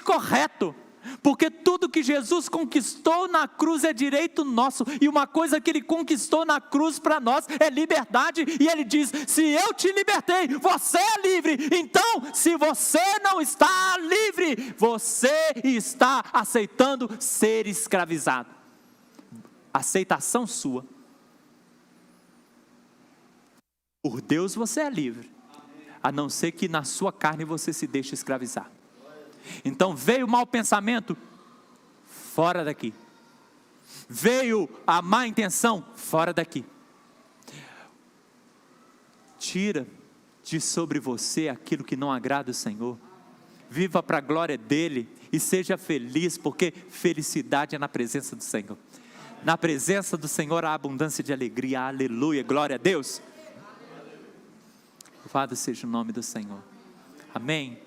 correto, porque tudo que Jesus conquistou na cruz é direito nosso, e uma coisa que Ele conquistou na cruz para nós é liberdade, e Ele diz: se eu te libertei, você é livre. Então, se você não está livre, você está aceitando ser escravizado. Aceitação sua. Por Deus você é livre, a não ser que na sua carne você se deixe escravizar. Então veio o mau pensamento, fora daqui. Veio a má intenção, fora daqui. Tira de sobre você aquilo que não agrada o Senhor. Viva para a glória dEle e seja feliz, porque felicidade é na presença do Senhor. Na presença do Senhor há abundância de alegria, aleluia, glória a Deus. Louvado seja o nome do Senhor, amém.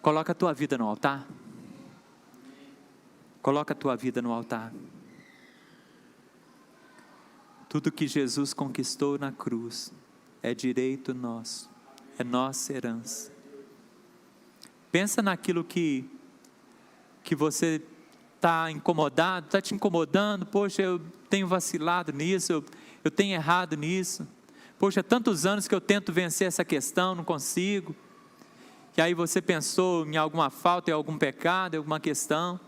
Coloca a tua vida no altar. Coloca a tua vida no altar. Tudo que Jesus conquistou na cruz é direito nosso, é nossa herança. Pensa naquilo que você está incomodado, está te incomodando. Poxa, eu tenho vacilado nisso, eu tenho errado nisso. Poxa, tantos anos que eu tento vencer essa questão, não consigo. E aí você pensou em alguma falta, em algum pecado, em alguma questão.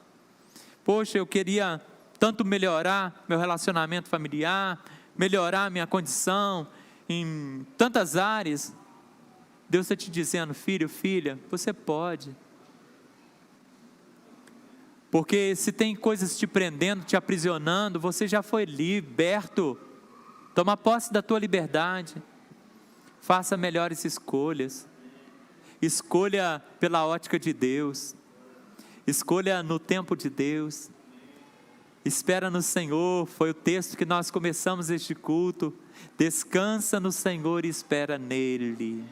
Poxa, eu queria tanto melhorar meu relacionamento familiar, melhorar minha condição em tantas áreas. Deus está te dizendo: filho, filha, você pode. Porque se tem coisas te prendendo, te aprisionando, você já foi liberto. Toma posse da tua liberdade. Faça melhores escolhas. Escolha pela ótica de Deus. Escolha no tempo de Deus. Espera no Senhor. Foi o texto que nós começamos este culto. Descansa no Senhor e espera nele.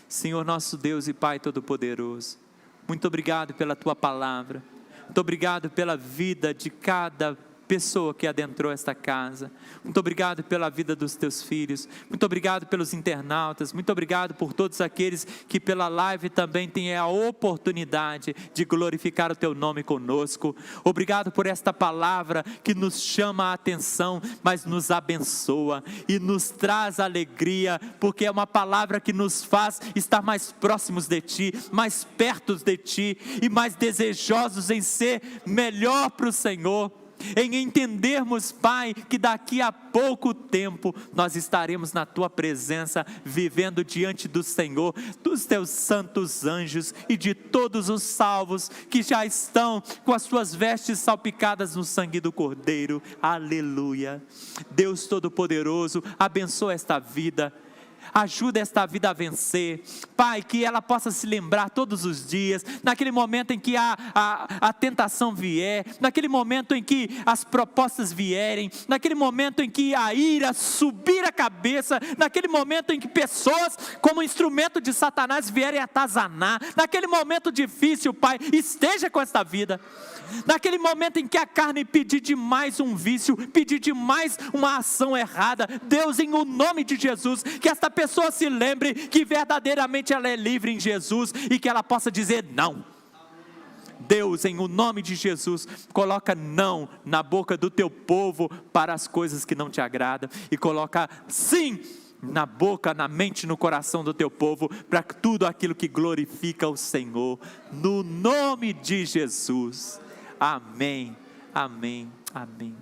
Senhor nosso Deus e Pai Todo-Poderoso, muito obrigado pela tua palavra. Muito obrigado pela vida de cada pessoa que adentrou esta casa. Muito obrigado pela vida dos teus filhos. Muito obrigado pelos internautas. Muito obrigado por todos aqueles que pela live também têm a oportunidade de glorificar o teu nome conosco. Obrigado por esta palavra que nos chama a atenção, mas nos abençoa e nos traz alegria, porque é uma palavra que nos faz estar mais próximos de ti, mais perto de ti e mais desejosos em ser melhor para o Senhor. Em entendermos, Pai, que daqui a pouco tempo nós estaremos na tua presença, vivendo diante do Senhor, dos teus santos anjos e de todos os salvos que já estão com as suas vestes salpicadas no sangue do Cordeiro. Aleluia. Deus Todo-Poderoso, abençoa esta vida. Ajuda esta vida a vencer, Pai, que ela possa se lembrar todos os dias, naquele momento em que a tentação vier, naquele momento em que as propostas vierem, naquele momento em que a ira subir a cabeça, naquele momento em que pessoas como instrumento de Satanás vierem atazanar, naquele momento difícil, Pai, esteja com esta vida. Naquele momento em que a carne pedir demais um vício, pedir demais uma ação errada, Deus, em o nome de Jesus, que esta pessoa se lembre que verdadeiramente ela é livre em Jesus e que ela possa dizer não. Deus, em o nome de Jesus, coloca não na boca do teu povo para as coisas que não te agradam e coloca sim na boca, na mente, no coração do teu povo para tudo aquilo que glorifica o Senhor, no nome de Jesus. Amém, amém, amém.